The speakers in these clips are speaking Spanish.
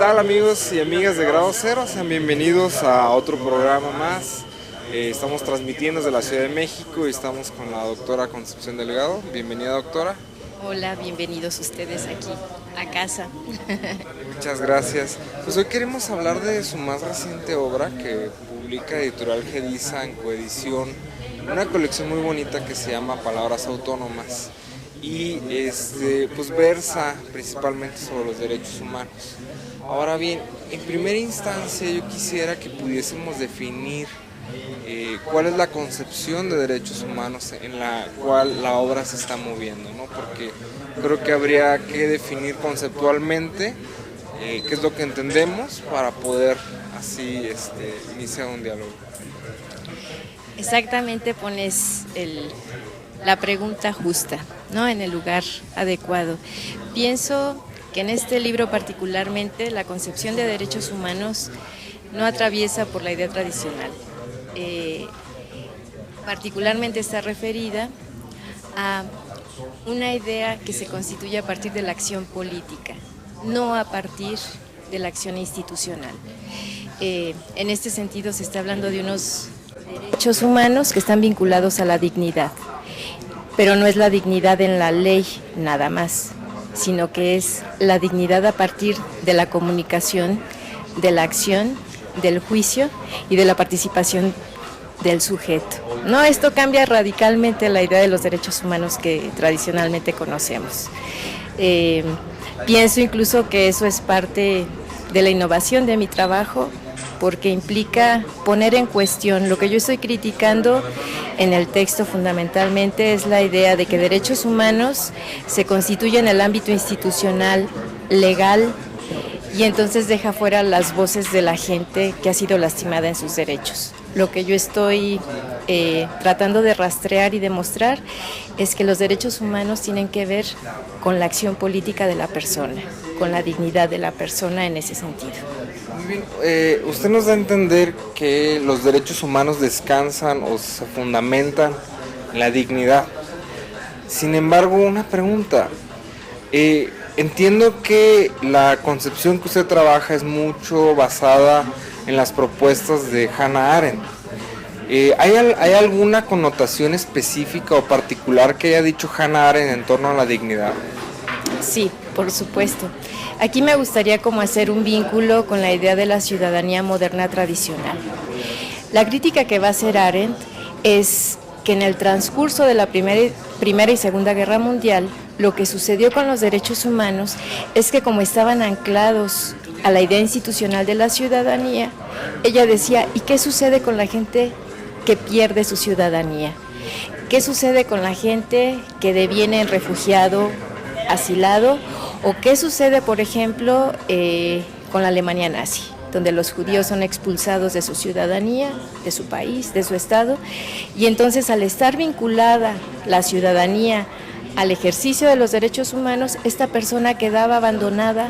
tal amigos y amigas de Grado Cero? Sean bienvenidos a otro programa más. Estamos transmitiendo desde la Ciudad de México y estamos con la doctora Concepción Delgado. Bienvenida, doctora. Hola, bienvenidos ustedes aquí, a casa. Muchas gracias. Pues hoy queremos hablar de su más reciente obra que publica Editorial Gediza en coedición, una colección muy bonita que se llama Palabras Autónomas y pues versa principalmente sobre los derechos humanos. Ahora bien, en primera instancia yo quisiera que pudiésemos definir cuál es la concepción de derechos humanos en la cual la obra se está moviendo, ¿no? Porque creo que habría que definir conceptualmente qué es lo que entendemos para poder así iniciar un diálogo. Exactamente, pones la pregunta justa, ¿no? En el lugar adecuado. Pienso que en este libro particularmente la concepción de derechos humanos no atraviesa por la idea tradicional. Particularmente está referida a una idea que se constituye a partir de la acción política, no a partir de la acción institucional. En este sentido se está hablando de unos derechos humanos que están vinculados a la dignidad, pero no es la dignidad en la ley nada más, sino que es la dignidad a partir de la comunicación, de la acción, del juicio y de la participación del sujeto. No, esto cambia radicalmente la idea de los derechos humanos que tradicionalmente conocemos. Pienso incluso que eso es parte de la innovación de mi trabajo, porque implica poner en cuestión lo que yo estoy criticando en el texto fundamentalmente es la idea de que derechos humanos se constituyen en el ámbito institucional, legal, y entonces deja fuera las voces de la gente que ha sido lastimada en sus derechos. Lo que yo estoy tratando de rastrear y demostrar es que los derechos humanos tienen que ver con la acción política de la persona, con la dignidad de la persona en ese sentido. Muy bien, usted nos da a entender que los derechos humanos descansan o se fundamentan en la dignidad. Sin embargo, una pregunta. Entiendo que la concepción que usted trabaja es mucho basada en las propuestas de Hannah Arendt. ¿Hay alguna connotación específica o particular que haya dicho Hannah Arendt en torno a la dignidad? Sí, por supuesto. Aquí me gustaría como hacer un vínculo con la idea de la ciudadanía moderna tradicional. La crítica que va a hacer Arendt es que en el transcurso de la Primera y Segunda Guerra Mundial, lo que sucedió con los derechos humanos es que como estaban anclados a la idea institucional de la ciudadanía, ella decía, ¿y qué sucede con la gente que pierde su ciudadanía? ¿Qué sucede con la gente que deviene en refugiado, asilado? ¿O qué sucede, por ejemplo, con la Alemania nazi, donde los judíos son expulsados de su ciudadanía, de su país, de su estado? Y entonces, al estar vinculada la ciudadanía al ejercicio de los derechos humanos, esta persona quedó abandonada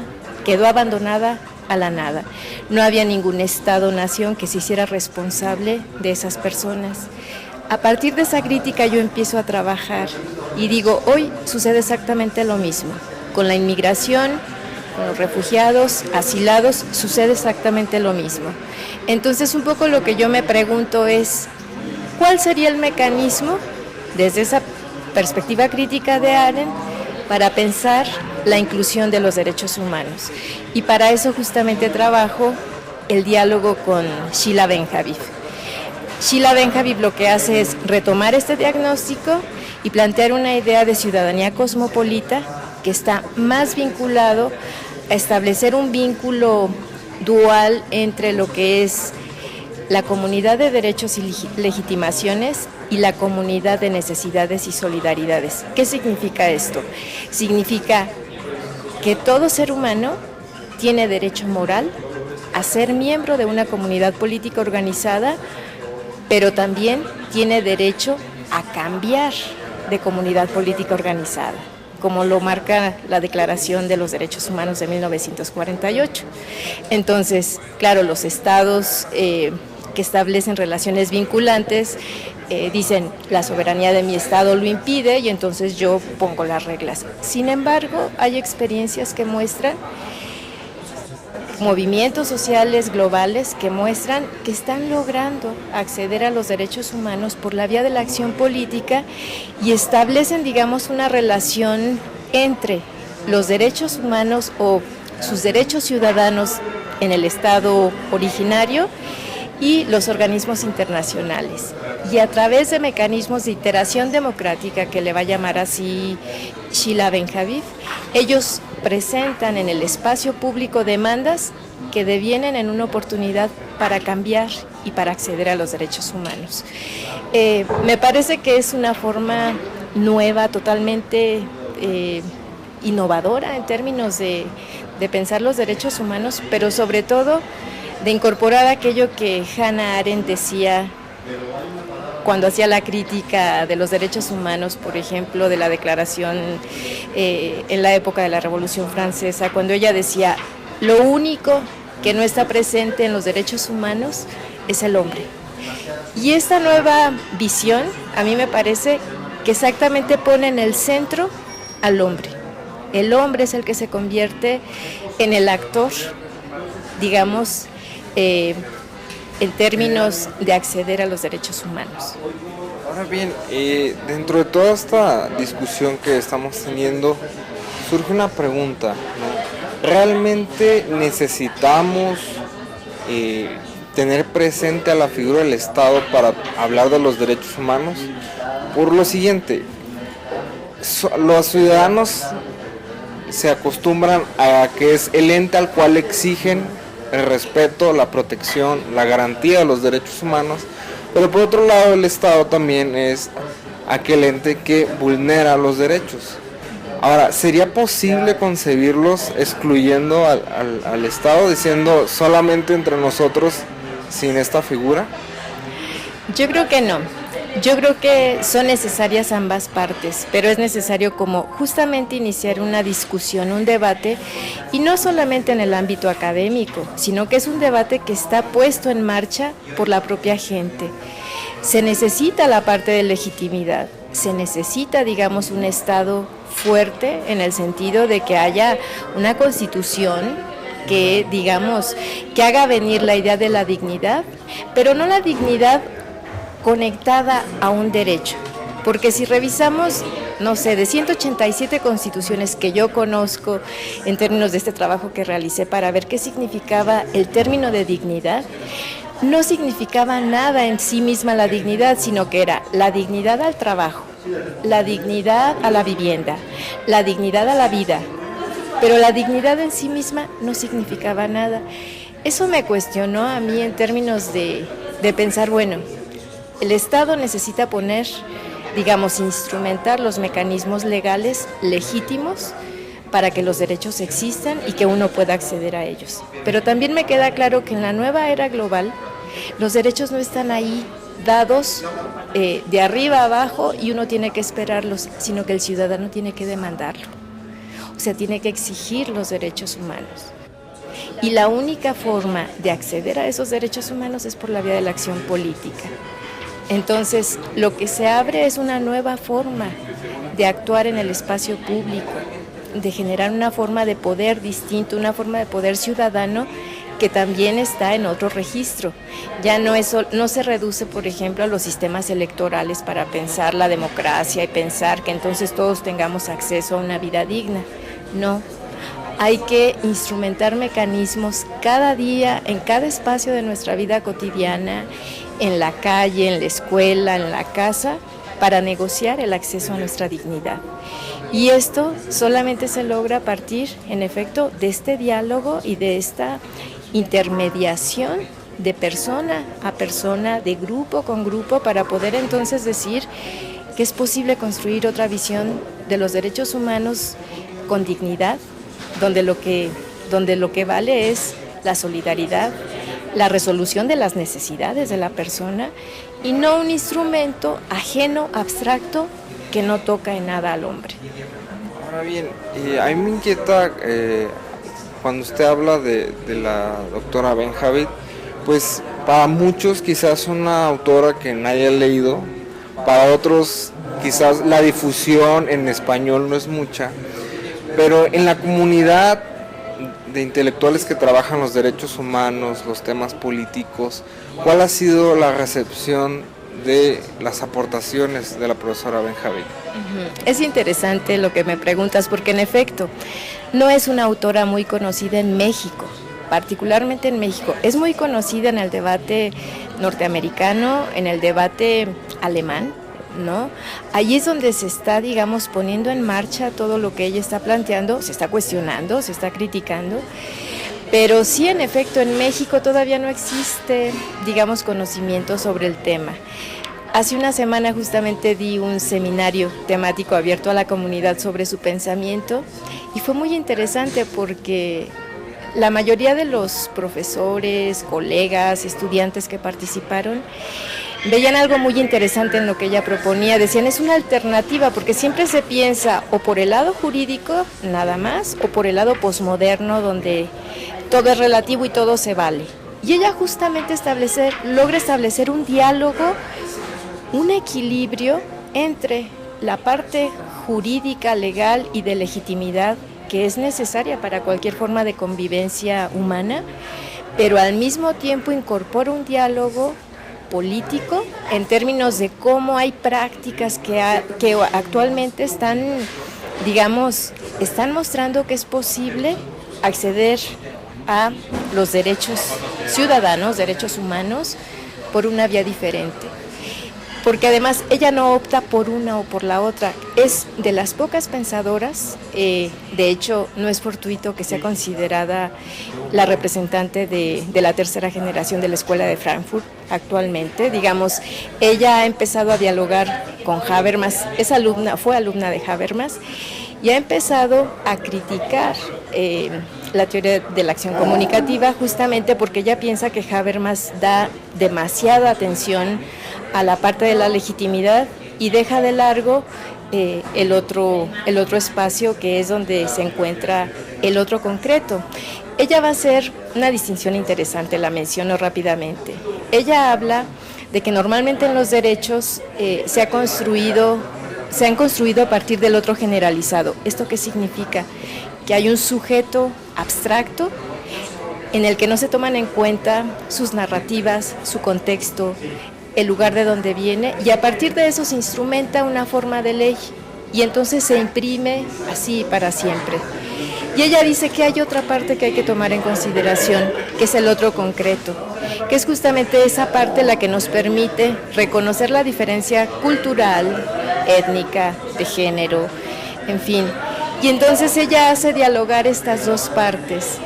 a la nada. No había ningún Estado-nación que se hiciera responsable de esas personas. A partir de esa crítica yo empiezo a trabajar y digo, hoy sucede exactamente lo mismo. Con la inmigración, con los refugiados, asilados, sucede exactamente lo mismo. Entonces, un poco lo que yo me pregunto es, ¿cuál sería el mecanismo desde esa perspectiva crítica de Arendt para pensar la inclusión de los derechos humanos? Y para eso justamente trabajo el diálogo con Sheila Ben-Habib. Sheila Ben-Habib lo que hace es retomar este diagnóstico y plantear una idea de ciudadanía cosmopolita que está más vinculado a establecer un vínculo dual entre lo que es la comunidad de derechos y legitimaciones y la comunidad de necesidades y solidaridades. ¿Qué significa esto? Significa que todo ser humano tiene derecho moral a ser miembro de una comunidad política organizada, pero también tiene derecho a cambiar de comunidad política organizada, como lo marca la Declaración de los Derechos Humanos de 1948. Entonces, claro, los estados que establecen relaciones vinculantes dicen, la soberanía de mi estado lo impide y entonces yo pongo las reglas. Sin embargo, hay experiencias que muestran movimientos sociales globales que muestran que están logrando acceder a los derechos humanos por la vía de la acción política y establecen, digamos, una relación entre los derechos humanos o sus derechos ciudadanos en el estado originario y los organismos internacionales. Y a través de mecanismos de iteración democrática, que le va a llamar así Sheila Ben-Habib, ellos presentan en el espacio público demandas que devienen en una oportunidad para cambiar y para acceder a los derechos humanos. Me parece que es una forma nueva, totalmente innovadora en términos de pensar los derechos humanos, pero sobre todo de incorporar aquello que Hannah Arendt decía cuando hacía la crítica de los derechos humanos, por ejemplo, de la declaración en la época de la Revolución Francesa, cuando ella decía, lo único que no está presente en los derechos humanos es el hombre. Y esta nueva visión, a mí me parece que exactamente pone en el centro al hombre. El hombre es el que se convierte en el actor, digamos, en términos de acceder a los derechos humanos. Ahora bien, dentro de toda esta discusión que estamos teniendo, surge una pregunta, ¿no? ¿Realmente necesitamos tener presente a la figura del Estado para hablar de los derechos humanos? Por lo siguiente, los ciudadanos se acostumbran a que es el ente al cual exigen el respeto, la protección, la garantía de los derechos humanos, pero por otro lado el Estado también es aquel ente que vulnera los derechos. Ahora, ¿sería posible concebirlos excluyendo al Estado, diciendo solamente entre nosotros sin esta figura? Yo creo que no. Yo creo que son necesarias ambas partes, pero es necesario como justamente iniciar una discusión, un debate, y no solamente en el ámbito académico, sino que es un debate que está puesto en marcha por la propia gente. Se necesita la parte de legitimidad, se necesita, digamos, un Estado fuerte en el sentido de que haya una constitución que, digamos, que haga venir la idea de la dignidad, pero no la dignidad conectada a un derecho, porque si revisamos, no sé, de 187 constituciones que yo conozco en términos de este trabajo que realicé para ver qué significaba el término de dignidad, no significaba nada en sí misma la dignidad, sino que era la dignidad al trabajo, la dignidad a la vivienda, la dignidad a la vida, pero la dignidad en sí misma no significaba nada. Eso me cuestionó a mí en términos de pensar, bueno, el Estado necesita poner, digamos, instrumentar los mecanismos legales legítimos para que los derechos existan y que uno pueda acceder a ellos. Pero también me queda claro que en la nueva era global los derechos no están ahí dados de arriba a abajo y uno tiene que esperarlos, sino que el ciudadano tiene que demandarlo. O sea, tiene que exigir los derechos humanos. Y la única forma de acceder a esos derechos humanos es por la vía de la acción política. Entonces, lo que se abre es una nueva forma de actuar en el espacio público, de generar una forma de poder distinto, una forma de poder ciudadano que también está en otro registro. Ya no se reduce, por ejemplo, a los sistemas electorales para pensar la democracia y pensar que entonces todos tengamos acceso a una vida digna. No, hay que instrumentar mecanismos cada día, en cada espacio de nuestra vida cotidiana, en la calle, en la escuela, en la casa, para negociar el acceso a nuestra dignidad. Y esto solamente se logra a partir, en efecto, de este diálogo y de esta intermediación de persona a persona, de grupo con grupo, para poder entonces decir que es posible construir otra visión de los derechos humanos con dignidad, donde lo que vale es la solidaridad, la resolución de las necesidades de la persona y no un instrumento ajeno, abstracto, que no toca en nada al hombre. Ahora bien, a mí me inquieta cuando usted habla de la doctora Ben-Habib, pues para muchos quizás una autora que nadie ha leído, para otros quizás la difusión en español no es mucha, pero en la comunidad de intelectuales que trabajan los derechos humanos, los temas políticos, ¿cuál ha sido la recepción de las aportaciones de la profesora Benjamín? Es interesante lo que me preguntas, porque en efecto no es una autora muy conocida en México, particularmente en México. Es muy conocida en el debate norteamericano, en el debate alemán, ¿no? Allí es donde se está, digamos, poniendo en marcha todo lo que ella está planteando, se está cuestionando, se está criticando, pero sí, en efecto, en México todavía no existe, digamos, conocimiento sobre el tema. Hace una semana justamente di un seminario temático abierto a la comunidad sobre su pensamiento y fue muy interesante porque la mayoría de los profesores, colegas, estudiantes que participaron veían algo muy interesante en lo que ella proponía. Decían, es una alternativa, porque siempre se piensa o por el lado jurídico nada más, o por el lado posmoderno, donde todo es relativo y todo se vale. Y ella justamente logra establecer un diálogo, un equilibrio entre la parte jurídica, legal y de legitimidad que es necesaria para cualquier forma de convivencia humana, pero al mismo tiempo incorpora un diálogo político en términos de cómo hay prácticas que actualmente están mostrando que es posible acceder a los derechos ciudadanos, derechos humanos, por una vía diferente. Porque además ella no opta por una o por la otra, es de las pocas pensadoras, de hecho no es fortuito que sea considerada la representante de la tercera generación de la Escuela de Frankfurt actualmente. Digamos, ella ha empezado a dialogar con Habermas, fue alumna de Habermas, y ha empezado a criticar la teoría de la acción comunicativa, justamente porque ella piensa que Habermas da demasiada atención a la parte de la legitimidad y deja de largo el otro espacio, que es donde se encuentra el otro concreto. Ella va a hacer una distinción interesante, la menciono rápidamente. Ella habla de que normalmente en los derechos se han construido a partir del otro generalizado. ¿Esto qué significa? Que hay un sujeto abstracto en el que no se toman en cuenta sus narrativas, su contexto, el lugar de donde viene, y a partir de eso se instrumenta una forma de ley y entonces se imprime así para siempre. Y ella dice que hay otra parte que hay que tomar en consideración, que es el otro concreto, que es justamente esa parte la que nos permite reconocer la diferencia cultural, étnica, de género, en fin. Y entonces ella hace dialogar estas dos partes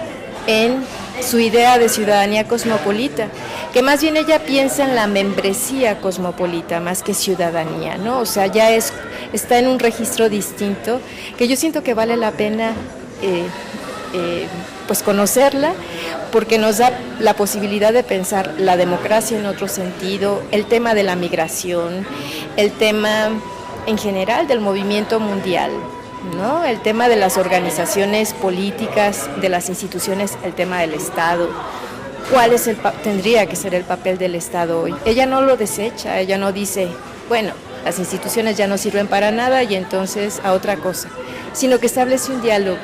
en su idea de ciudadanía cosmopolita, que más bien ella piensa en la membresía cosmopolita más que ciudadanía, ¿no? O sea, ya está en un registro distinto, que yo siento que vale la pena pues conocerla, porque nos da la posibilidad de pensar la democracia en otro sentido, el tema de la migración, el tema en general del movimiento mundial, ¿no? El tema de las organizaciones políticas, de las instituciones, el tema del Estado. ¿Cuál tendría que ser el papel del Estado hoy? Ella no lo desecha, ella no dice, bueno, las instituciones ya no sirven para nada y entonces a otra cosa, sino que establece un diálogo.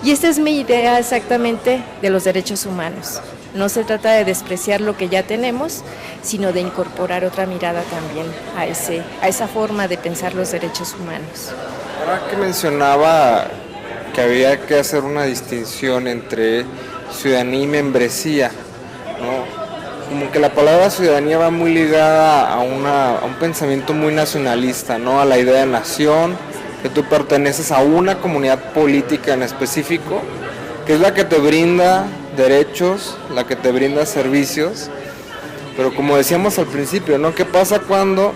Y esta es mi idea exactamente de los derechos humanos. No se trata de despreciar lo que ya tenemos, sino de incorporar otra mirada también a esa forma de pensar los derechos humanos. Ahora que mencionaba que había que hacer una distinción entre ciudadanía y membresía, ¿no? Como que la palabra ciudadanía va muy ligada a un pensamiento muy nacionalista, ¿no? A la idea de nación, que tú perteneces a una comunidad política en específico, que es la que te brinda derechos, la que te brinda servicios, pero como decíamos al principio, ¿no? ¿Qué pasa cuando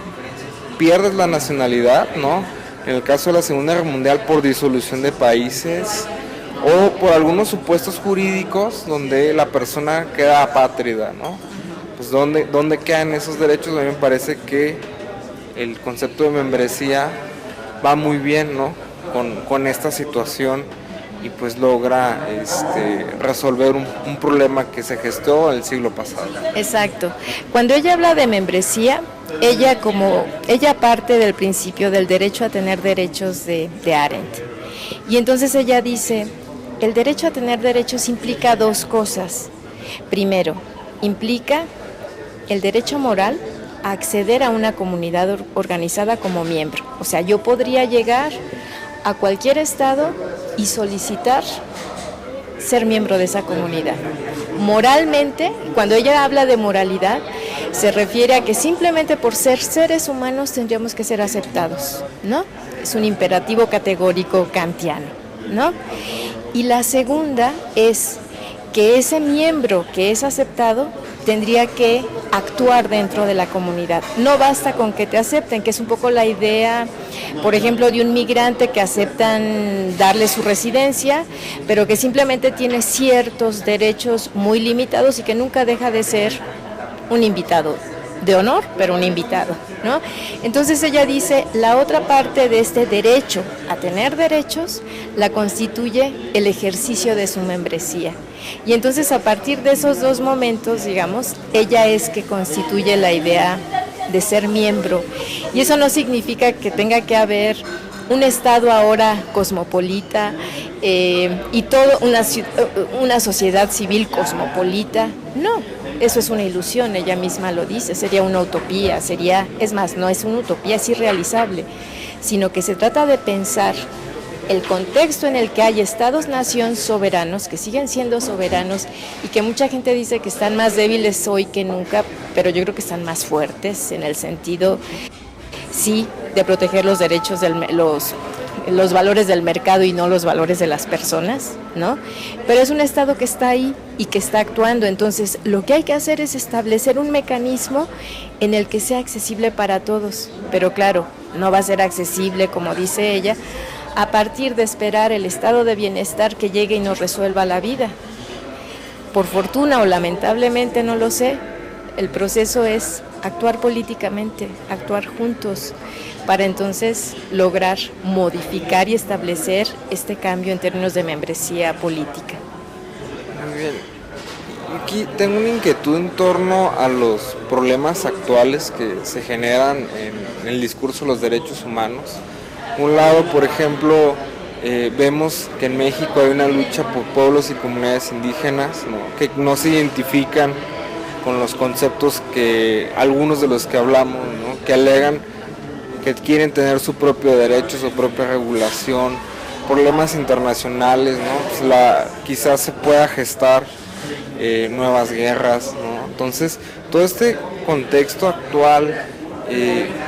pierdes la nacionalidad, ¿no? En el caso de la Segunda Guerra Mundial, por disolución de países o por algunos supuestos jurídicos donde la persona queda apátrida, ¿no? Pues ¿dónde quedan esos derechos? A mí me parece que el concepto de membresía va muy bien, ¿no? Con esta situación, y pues logra resolver un problema que se gestó el siglo pasado. Exacto. Cuando ella habla de membresía, ella parte del principio del derecho a tener derechos de Arendt. Y entonces ella dice el derecho a tener derechos implica dos cosas. Primero, implica el derecho moral a acceder a una comunidad organizada como miembro. O sea, yo podría llegar a cualquier estado y solicitar ser miembro de esa comunidad. Moralmente, cuando ella habla de moralidad, se refiere a que simplemente por ser seres humanos tendríamos que ser aceptados, ¿no? Es un imperativo categórico kantiano, ¿no? Y la segunda es que ese miembro que es aceptado tendría que actuar dentro de la comunidad. No basta con que te acepten, que es un poco la idea, por ejemplo, de un migrante que aceptan darle su residencia, pero que simplemente tiene ciertos derechos muy limitados y que nunca deja de ser un invitado de honor, pero un invitado, ¿no? Entonces ella dice, la otra parte de este derecho a tener derechos la constituye el ejercicio de su membresía. Y entonces a partir de esos dos momentos, digamos, ella es que constituye la idea de ser miembro. Y eso no significa que tenga que haber un Estado ahora cosmopolita y toda una sociedad civil cosmopolita. No, eso es una ilusión, ella misma lo dice, sería una utopía, es más, no es una utopía, es irrealizable, sino que se trata de pensar el contexto en el que hay estados-nación soberanos, que siguen siendo soberanos y que mucha gente dice que están más débiles hoy que nunca, pero yo creo que están más fuertes en el sentido, sí, de proteger los derechos, los valores del mercado y no los valores de las personas, ¿no? Pero es un Estado que está ahí y que está actuando, entonces lo que hay que hacer es establecer un mecanismo en el que sea accesible para todos, pero claro, no va a ser accesible, como dice ella, a partir de esperar el estado de bienestar que llegue y nos resuelva la vida. Por fortuna o lamentablemente, no lo sé, el proceso es actuar políticamente, actuar juntos, para entonces lograr modificar y establecer este cambio en términos de membresía política. Muy bien. Aquí tengo una inquietud en torno a los problemas actuales que se generan en el discurso de los derechos humanos. Un lado, por ejemplo, vemos que en México hay una lucha por pueblos y comunidades indígenas, ¿no?, que no se identifican con los conceptos que algunos de los que hablamos, ¿no?, que alegan que quieren tener su propio derecho, su propia regulación, problemas internacionales, ¿no? Pues quizás se pueda gestar nuevas guerras, ¿no? Entonces, todo este contexto actual,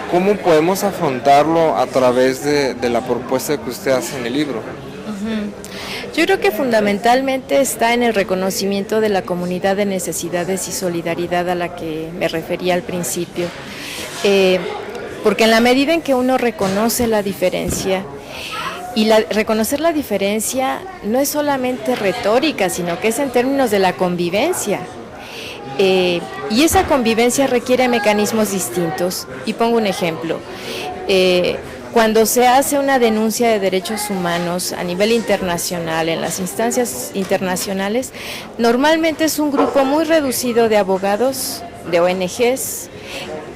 ¿cómo podemos afrontarlo a través de la propuesta que usted hace en el libro? Yo creo que fundamentalmente está en el reconocimiento de la comunidad de necesidades y solidaridad a la que me refería al principio. Porque en la medida en que uno reconoce la diferencia, y reconocer la diferencia no es solamente retórica, sino que es en términos de la convivencia. Y esa convivencia requiere mecanismos distintos. Y pongo un ejemplo. Cuando se hace una denuncia de derechos humanos a nivel internacional, en las instancias internacionales, normalmente es un grupo muy reducido de abogados, de ONGs,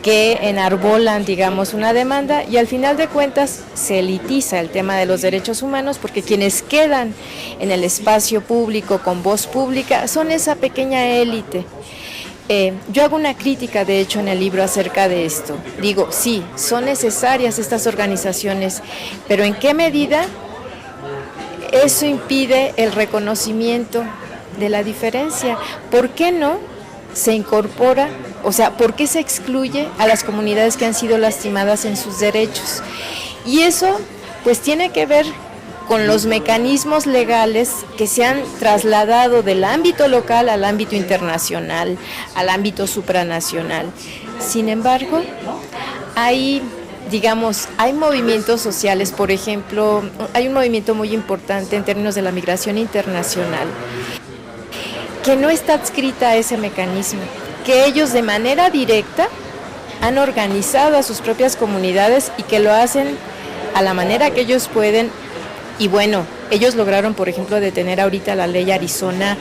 que enarbolan, digamos, una demanda y al final de cuentas se elitiza el tema de los derechos humanos porque quienes quedan en el espacio público con voz pública son esa pequeña élite. Yo hago una crítica, de hecho, en el libro acerca de esto. Digo, sí, son necesarias estas organizaciones, pero ¿en qué medida eso impide el reconocimiento de la diferencia? ¿Por qué no se incorpora, o sea, por qué se excluye a las comunidades que han sido lastimadas en sus derechos? Y eso, pues, tiene que ver con los mecanismos legales que se han trasladado del ámbito local al ámbito internacional, al ámbito supranacional. Sin embargo, hay movimientos sociales, por ejemplo, hay un movimiento muy importante en términos de la migración internacional, que no está adscrita a ese mecanismo, que ellos de manera directa han organizado a sus propias comunidades y que lo hacen a la manera que ellos pueden. Y bueno, ellos lograron, por ejemplo, detener ahorita la ley Arizona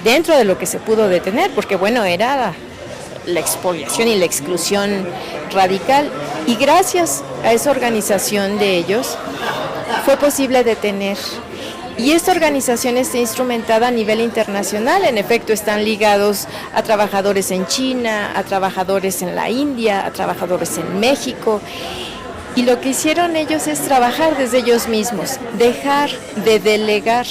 dentro de lo que se pudo detener, porque bueno, era la expoliación y la exclusión radical. Y gracias a esa organización de ellos fue posible detener. Y esta organización está instrumentada a nivel internacional. En efecto, están ligados a trabajadores en China, a trabajadores en la India, a trabajadores en México. Y lo que hicieron ellos es trabajar desde ellos mismos, dejar de delegar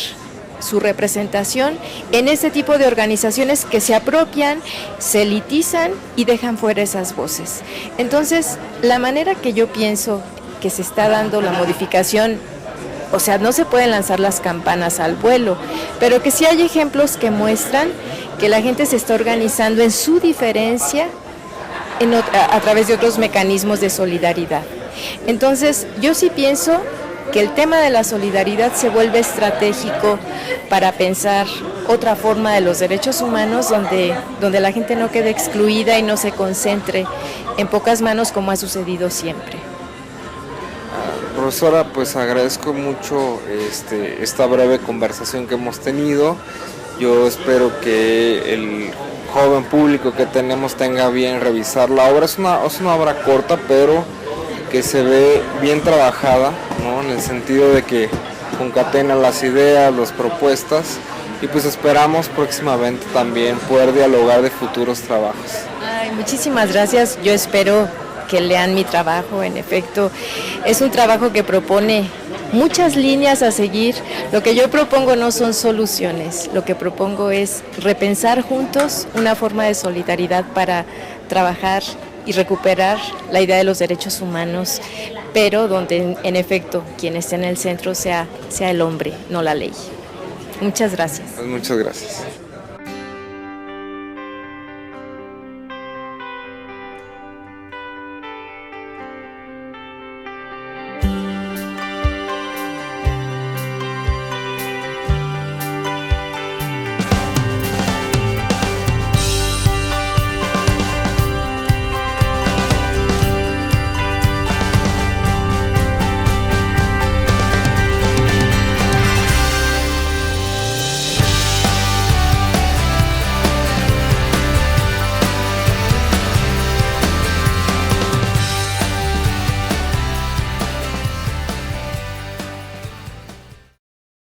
su representación en este tipo de organizaciones que se apropian, se elitizan y dejan fuera esas voces. Entonces, la manera que yo pienso que se está dando la modificación, o sea, no se pueden lanzar las campanas al vuelo, pero que sí hay ejemplos que muestran que la gente se está organizando en su diferencia a través de otros mecanismos de solidaridad. Entonces, yo sí pienso que el tema de la solidaridad se vuelve estratégico para pensar otra forma de los derechos humanos donde la gente no quede excluida y no se concentre en pocas manos como ha sucedido siempre. Profesora, pues agradezco mucho esta breve conversación que hemos tenido. Yo espero que el joven público que tenemos tenga bien revisar la obra. Es una obra corta, pero que se ve bien trabajada, ¿no? En el sentido de que concatena las ideas, las propuestas, y pues esperamos próximamente también poder dialogar de futuros trabajos. Ay, muchísimas gracias. Yo espero que lean mi trabajo. En efecto, es un trabajo que propone muchas líneas a seguir. Lo que yo propongo no son soluciones, lo que propongo es repensar juntos una forma de solidaridad para trabajar y recuperar la idea de los derechos humanos, pero donde en efecto quien esté en el centro sea el hombre, no la ley. Muchas gracias. Pues muchas gracias.